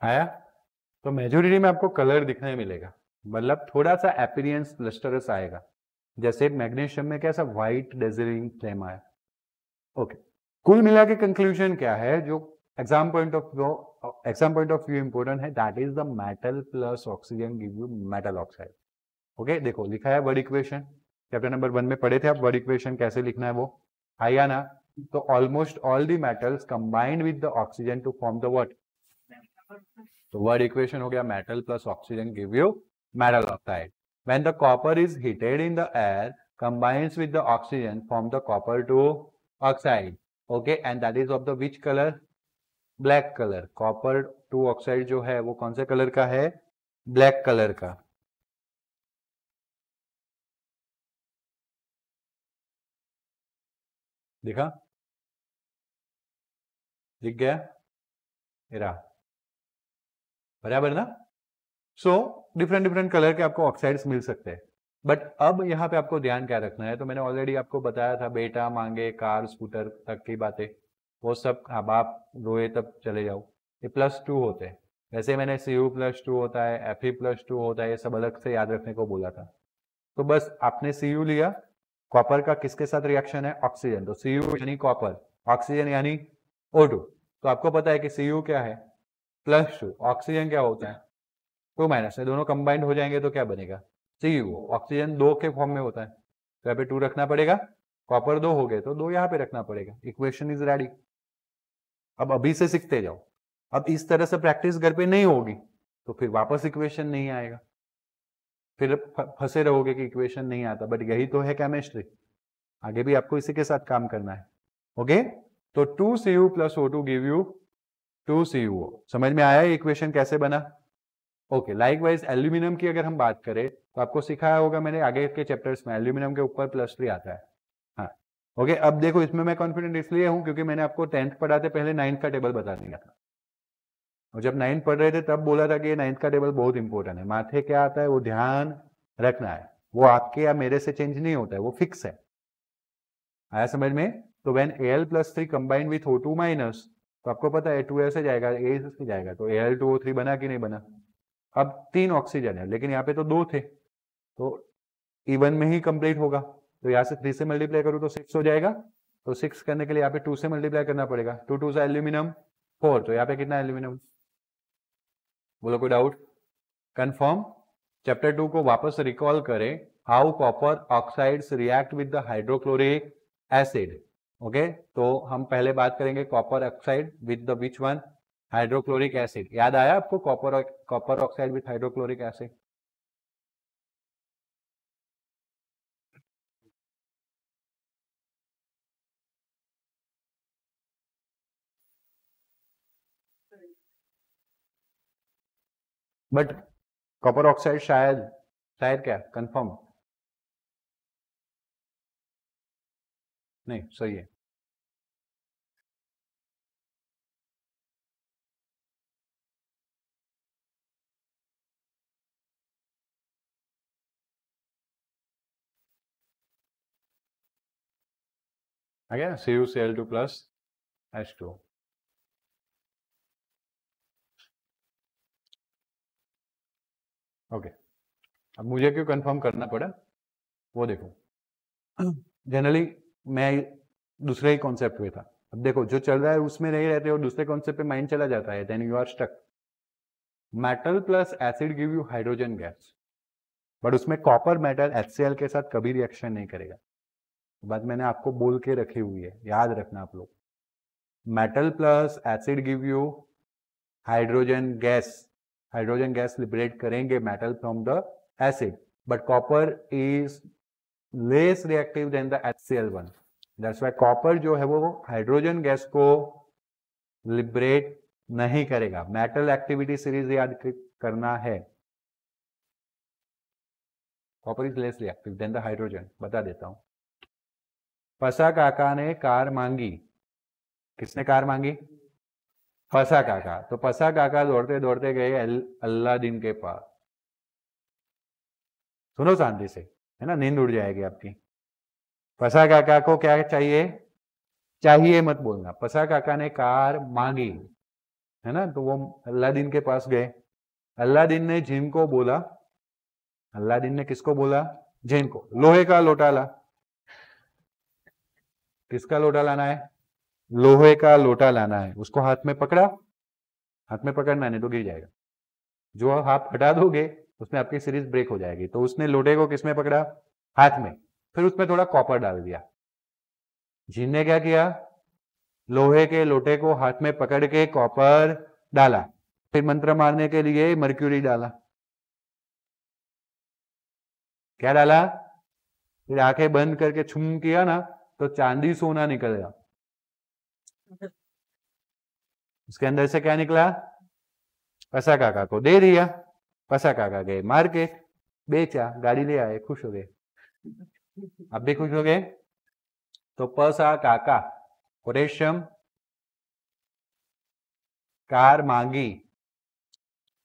आया, तो मेजोरिटी में आपको कलर दिखने मिलेगा, मतलब थोड़ा सा अपीयरेंस लस्टरस आएगा। जैसे मैग्नीशियम में कैसा व्हाइट डेजलिंग फ्लेम आया, ओके। कुल मिला के कंक्लूजन क्या है, जो exam point of view important है, that is the metal plus oxygen give you metal oxide. Okay, देखो लिखा है वर्ड इक्वेशन, चैप्टर नंबर 1 में पढ़े थे आप वर्ड इक्वेशन कैसे लिखना है, वो आया ना। तो almost all the metals combined with the oxygen to form the what, तो वर्ड इक्वेशन हो गया metal plus oxygen give you metal oxide. When the copper is heated in the air combines with the oxygen form the copper to oxide, okay, and that is of the which color, black color। copper to oxide जो है वो कौन से colour का है, black colour का। दिखा, दिख गया, इरा बराबर ना। सो डिफरेंट डिफरेंट कलर के आपको ऑक्साइड्स मिल सकते हैं, बट अब यहाँ पे आपको ध्यान क्या रखना है, तो मैंने ऑलरेडी आपको बताया था, बेटा मांगे कार स्कूटर तक की बातें, वो सब अब आप रोए तब चले जाओ, ये +2 होते हैं। वैसे मैंने Cu+2 होता है, Fe+2 होता है, ये सब अलग से याद रखने को बोला था। तो बस आपने Cu लिया, कॉपर का किसके साथ रिएक्शन है, ऑक्सीजन, तो Cu यानी कॉपर, ऑक्सीजन यानी O2। तो आपको पता है कि Cu क्या है, +2, ऑक्सीजन क्या होता है 2-, ये दोनों कंबाइंड हो जाएंगे तो क्या बनेगा, Cu। ऑक्सीजन 2 के फॉर्म में होता है, तो यहाँ पे 2 रखना पड़ेगा, कॉपर 2 हो गए तो 2 यहाँ पे रखना पड़ेगा, इक्वेशन इज रेडी। अब अभी से सीखते जाओ, अब इस तरह से प्रैक्टिस घर पे नहीं होगी तो फिर वापस इक्वेशन नहीं आएगा, फिर फंसे रहोगे कि इक्वेशन नहीं आता, बट यही तो है केमिस्ट्री, आगे भी आपको इसी के साथ काम करना है। ओके, तो 2Cu + O2 give you 2CuO। समझ में आया इक्वेशन कैसे बना। ओके, लाइकवाइज एल्यूमिनियम की अगर हम बात करें तो आपको सिखाया होगा मैंने आगे के चैप्टर्स में, एल्यूमिनियम के ऊपर +3 आता है। हाँ, ओके, अब देखो इसमें मैं कॉन्फिडेंट इसलिए हूं क्योंकि मैंने आपको 10th पढ़ाते पहले 9th का टेबल बता दिया था, और जब 9th पढ़ रहे थे तब बोला था कि ये 9th का टेबल बहुत इंपॉर्टेंट है, माथे क्या आता है वो ध्यान रखना है, वो आपके या मेरे से चेंज नहीं होता है, वो फिक्स है। आया समझ में। तो when Al+3 combined with O2-, तो आपको पता है 2 ऐसे जाएगा, A से जाएगा, तो Al2O3 बना कि नहीं बना। अब 3 ऑक्सीजन है लेकिन यहाँ पे तो 2 थे, तो इवन में ही कंप्लीट होगा, तो यहाँ से 3 से मल्टीप्लाई करूँ तो 6 हो जाएगा, तो 6 करने के लिए यहाँ पे 2 से मल्टीप्लाई करना पड़ेगा, 2 2 से एल्यूमिनियम 4, तो यहाँ पे कितना एल्यूमिनियम, बोलो कोई डाउट, कंफर्म। चैप्टर 2 को वापस रिकॉल करें, how copper oxides react with the hydrochloric acid. Okay, तो हम पहले बात करेंगे copper oxide with the which one, hydrochloric acid. याद आया आपको copper oxide with hydrochloric acid, but copper oxide शायद क्या कंफर्म नहीं, सही है। आ गया CuCl2 प्लस H2। ओके, अब मुझे क्यों कंफर्म करना पड़ा वो देखो। जनरली मैं दूसरे ही कॉन्सेप्ट पे था, अब देखो जो चल रहा है उसमें नहीं रहते और दूसरे कॉन्सेप्ट पे माइंड चला जाता है, then you are stuck. Metal plus acid give you hydrogen gas, but उसमें कॉपर मेटल HCl के साथ कभी रिएक्शन नहीं करेगा। बात मैंने आपको बोल के रखी हुई है, याद रखना आप लोग। Metal plus acid give you hydrogen gas, hydrogen gas liberate करेंगे metal from the acid, but copper is less reactive than the HCl1। That's why copper जो है वो हाइड्रोजन गैस को लिबरेट नहीं करेगा। मेटल एक्टिविटी सीरीज याद करना है। Copper is less reactive than the hydrogen, बता देता हूं। फसा काका ने कार मांगी, किसने कार मांगी? फसा काका। तो फसा काका दौड़ते दौड़ते गए अल्लादीन के पास। सुनो शांति से, है ना, नींद उड़ जाएगी आपकी। फसा काका को क्या चाहिए? चाहिए मत बोलना। फसा काका ने कार मांगी, है ना, तो वो अल्लादीन के पास गए। अल्लादीन ने जिन को बोला, अल्लादीन ने किसको बोला? जिन को, लोहे का लोटा ला। किसका लोटा लाना है? लोहे का लोटा लाना है। उसको हाथ में पकड़ा, हाथ में पकड़ना नहीं तो गिर जाएगा। जो हाथ हटा दोगे उसमें आपकी सीरीज ब्रेक हो जाएगी। तो उसने लोटे को किसमें पकड़ा? हाथ में। फिर उसमें थोड़ा कॉपर डाल दिया। जिन ने क्या किया? लोहे के लोटे को हाथ में पकड़ के कॉपर डाला, फिर मंत्र मारने के लिए मर्क्यूरी डाला। क्या डाला? फिर आंखें बंद करके छुम किया ना, तो चांदी सोना निकल गया। उसके अंदर से क्या निकला? फसा काका को दे दिया। फसा काका गए मार्केट, बेचा, गाड़ी ले आए, खुश हो गए। अब भी खुश हो गए। तो फसा काका पोटेशियम कार मांगी,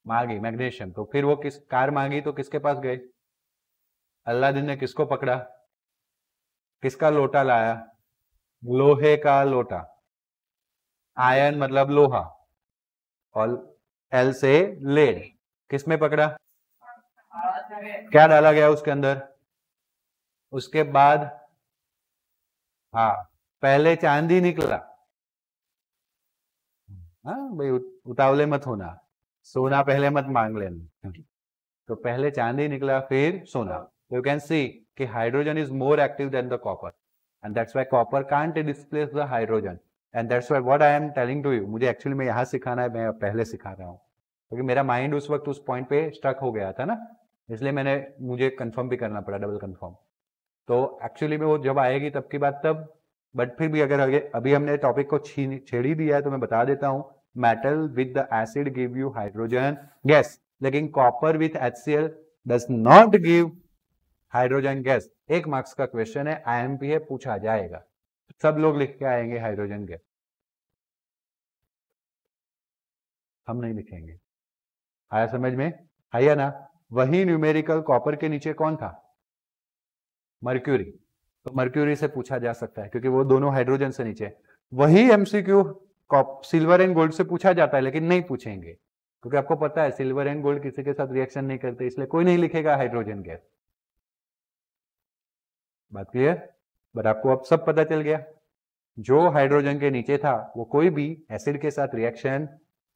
मांगी मैग्नीशियम। तो फिर वो किस कार मांगी तो किसके पास गए? अल्लादीन ने किसको पकड़ा? किसका लोटा लाया? लोहे का लोटा। आयन मतलब लोहा, और एल से लेड। किसमें पकड़ा? क्या डाला गया उसके अंदर? उसके बाद हाँ, पहले चांदी निकला। हाँ भाई, उतावले मत होना, सोना पहले मत मांग लेना। तो पहले चांदी निकला फिर सोना। यू कैन सी कि hydrogen is more active than the copper, and that's why copper can't displace the hydrogen, and that's why what I am telling to you. मुझे एक्चुअली में यहाँ सिखाना है, मैं पहले सिखा रहा हूँ क्योंकि मेरा माइंड उस वक्त उस पॉइंट पे स्टक हो गया था ना, इसलिए मुझे कंफर्म भी करना पड़ा, डबल कंफर्म। तो एक्चुअली में वो जब आएगी तब की बात तब, बट फिर भी अगर अभी हमने टॉपिक को छेड़ ही दिया है तो मैं बता देता हूँ। Metal with the acid give you hydrogen gas, लेकिन copper with HCl does not give hydrogen gas. 1 marks का क्वेश्चन है, IMP है, पूछा जाएगा। सब लोग लिख के आएंगे हाइड्रोजन गैस, हम नहीं लिखेंगे। आया समझ में? आया ना? वही न्यूमेरिकल कॉपर के नीचे कौन था? मर्क्यूरी। तो मर्क्यूरी से पूछा जा सकता है क्योंकि वो दोनों हाइड्रोजन से नीचे। वही MCQ सिल्वर एंड गोल्ड से पूछा जाता है, लेकिन नहीं पूछेंगे क्योंकि आपको पता है सिल्वर एंड गोल्ड किसी के साथ रिएक्शन नहीं करते, इसलिए कोई नहीं लिखेगा हाइड्रोजन गैस। बात क्लियर? बट आपको अब सब पता चल गया, जो हाइड्रोजन के नीचे था वो कोई भी एसिड के साथ रिएक्शन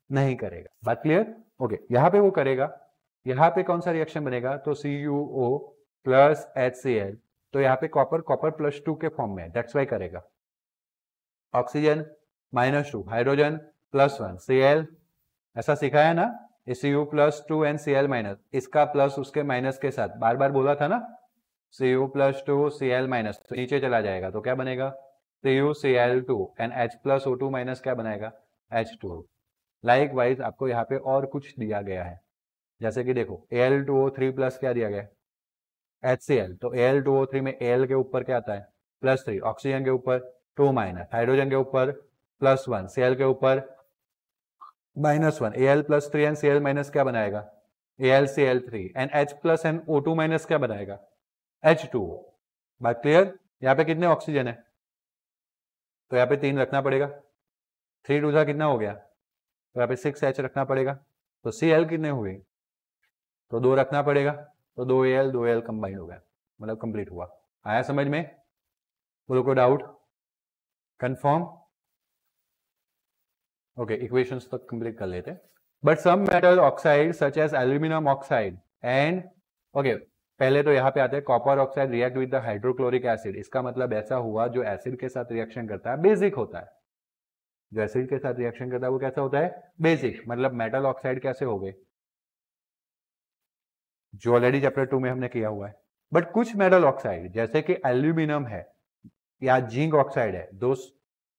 नहीं करेगा। बात क्लियर? ओके, यहां पे वो करेगा। यहां पे कौन सा रिएक्शन बनेगा? तो CuO प्लस HCl। तो यहाँ पे कॉपर +2 के फॉर्म में, दैट्स वाई करेगा। ऑक्सीजन -2, हाइड्रोजन +1, Cl ऐसा सिखाया ना, Cu +2 एंड Cl-, इसका प्लस उसके माइनस के साथ बार बार बोला था ना, Cu +2 Cl-, तो नीचे चला जाएगा तो क्या बनेगा? CuCl2 एंड H+O2- क्या बनाएगा? H2। लाइक वाइज आपको यहाँ पे और कुछ दिया गया है, जैसे कि देखो Al2O3 प्लस क्या दिया गया HCl, तो Al2O3 में Al के ऊपर क्या आता है +3, ऑक्सीजन के ऊपर 2-, हाइड्रोजन के ऊपर +1, Cl के ऊपर -1, Al+3 एंड Cl माइनस क्या बनाएगा AlCl3 and H plus and O2 minus क्या बनाएगा H2O। बात क्लियर? यहाँ पे कितने ऑक्सीजन है तो यहाँ पे 3 रखना पड़ेगा, 3 2 कितना हो गया तो यहाँ पे 6H रखना पड़ेगा, तो Cl कितने हुए तो 2 रखना पड़ेगा, तो 2Al कंबाइंड हो गया, मतलब कंप्लीट हुआ। आया समझ में? बोलो कोई डाउट? कंफर्म? ओके, इक्वेशंस तक कंप्लीट कर लेते। But some metal oxide such as aluminium oxide and okay, पहले तो यहाँ पे आते हैं copper oxide react with the hydrochloric acid. इसका मतलब ऐसा हुआ जो एसिड के साथ रिएक्शन करता है बेसिक होता है, जो एसिड के साथ रिएक्शन करता है वो कैसा होता है बेसिक। मतलब मेटल ऑक्साइड कैसे हो गए जो ऑलरेडी चैप्टर 2 में हमने किया हुआ है। बट कुछ मेटल ऑक्साइड जैसे कि एल्यूमिनियम है या जिंक ऑक्साइड है,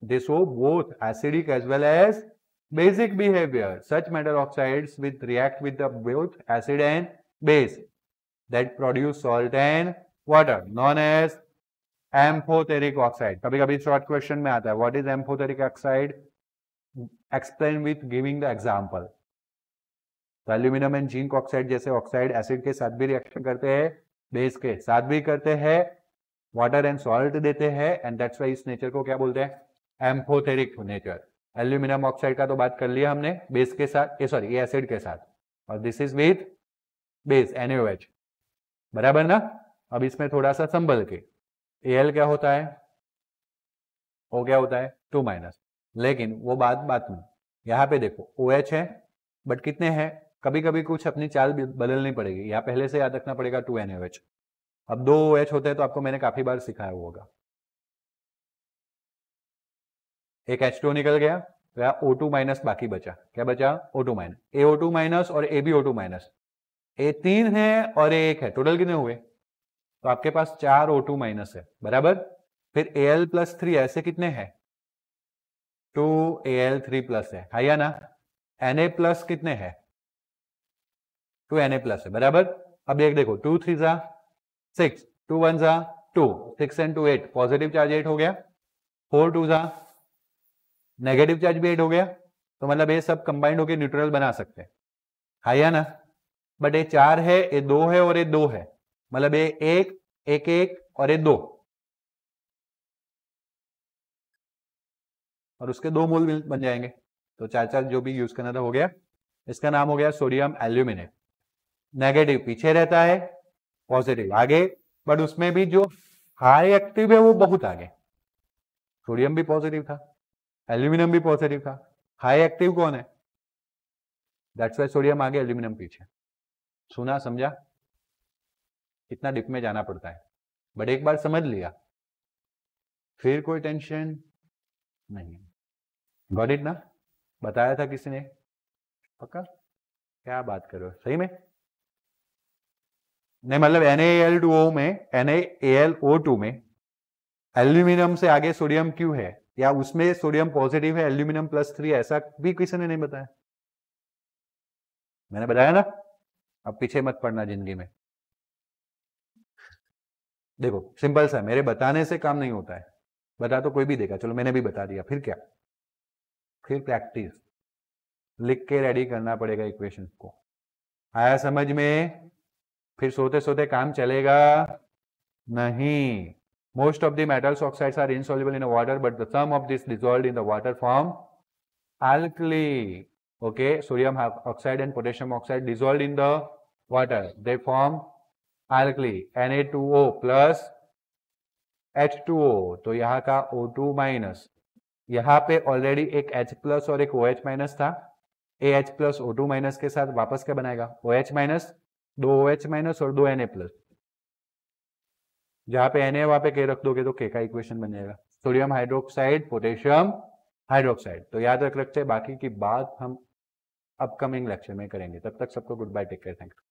they show both acidic as well as basic behavior. Such metal oxides with react with the both acid and base that produce salt and water known as amphoteric oxide. कभी कभी short question में आता है what is amphoteric oxide, explain with giving the example. तो aluminium and zinc oxide जैसे oxide acid के साथ भी रिएक्शन करते हैं, बेस के साथ भी करते हैं, वाटर एंड सॉल्ट देते हैं, एंड दैट्स व्हाई इस नेचर को क्या बोलते हैं एम्फोथेरिक नेचर। एल्यूमिनियम ऑक्साइड का तो बात कर लिया हमने बेस के साथ, सॉरी एसिड के साथ, और this is with base NaOH, बराबर ना। अब इसमें थोड़ा सा संभल के Al क्या होता है, O क्या होता है 2-, लेकिन वो बात में यहाँ पे देखो OH है बट कितने हैं, कभी कभी कुछ अपनी चाल बदलनी पड़ेगी, यहाँ पहले से याद रखना पड़ेगा 2NaOH। अब 2 OH होते हैं तो आपको मैंने काफी बार सिखाया होगा, एक H2O निकल गया तो यहाँ O2- बाकी बचा, क्या बचा O2-, AO2- और AbO2-, A 3 है और A 1 है, टोटल कितने हुए, तो आपके पास 4 O2- है, बराबर। फिर Al+3 ऐसे कितने हैं 2 Al3+ है या ना। Na+ कितने हैं 2 Na+ है, बराबर। अब एक देखो 2 3 6, 2 1 2, 6 and 2 8, पॉजिटिव चार्ज 8 हो गया, 4 2 नेगेटिव चार्ज भी 8 हो गया, तो मतलब ये सब कंबाइंड होकर न्यूट्रल बना सकते हैं, है या ना। बट ये 4 है, ये 2 है और ये 2 है, मतलब ये 1 1 1 और ये 2, और उसके 2 मोल बन जाएंगे, तो 4 जो भी यूज करना था हो गया। इसका नाम हो गया सोडियम एल्यूमिनेट। नेगेटिव पीछे रहता है, पॉजिटिव आगे, बट उसमें भी जो हाई एक्टिव है वो बहुत आगे। सोडियम भी पॉजिटिव था, एल्यूमिनियम भी पॉजिटिव था, हाई एक्टिव कौन है, दैट्स व्हाई सोडियम आगे एल्यूमिनियम पीछे। सुना समझा, इतना डिप में जाना पड़ता है, बट एक बार समझ लिया फिर कोई टेंशन नहीं। गॉट इट ना, बताया था किसी ने, पक्का क्या बात कर रहे हो, सही में नहीं, मतलब NaAl2O में NaAlO2 में एल्यूमिनियम से आगे सोडियम क्यों है, या उसमें सोडियम पॉजिटिव है एल्यूमिनियम +3, ऐसा भी किसी ने नहीं बताया, मैंने बताया ना। अब पीछे मत पड़ना जिंदगी में, देखो सिंपल सा, मेरे बताने से काम नहीं होता है, बता तो कोई भी देगा, चलो मैंने भी बता दिया, फिर क्या, फिर प्रैक्टिस लिख के रेडी करना पड़ेगा इक्वेशंस को। आया समझ में? फिर सोते सोते काम चलेगा नहीं। Most of the metals oxides are insoluble in water, but the sum of this dissolved in the water form alkali. Okay, sodium oxide and potassium oxide dissolved in the water, they form alkali, Na2O plus H2O। तो यहाँ का O2-, यहाँ पे already एक H+ और एक OH- था, AH+ O2- के साथ वापस क्या बनाएगा OH-, 2 OH- और 2 Na+, जहां पे Na वहां पे K रख दोगे तो K का इक्वेशन बन जाएगा, सोडियम हाइड्रोक्साइड पोटेशियम हाइड्रोक्साइड। तो याद रख रखते हैं, बाकी की बात हम अपकमिंग लेक्चर में करेंगे, तब तक सबको good bye, take care, thank you.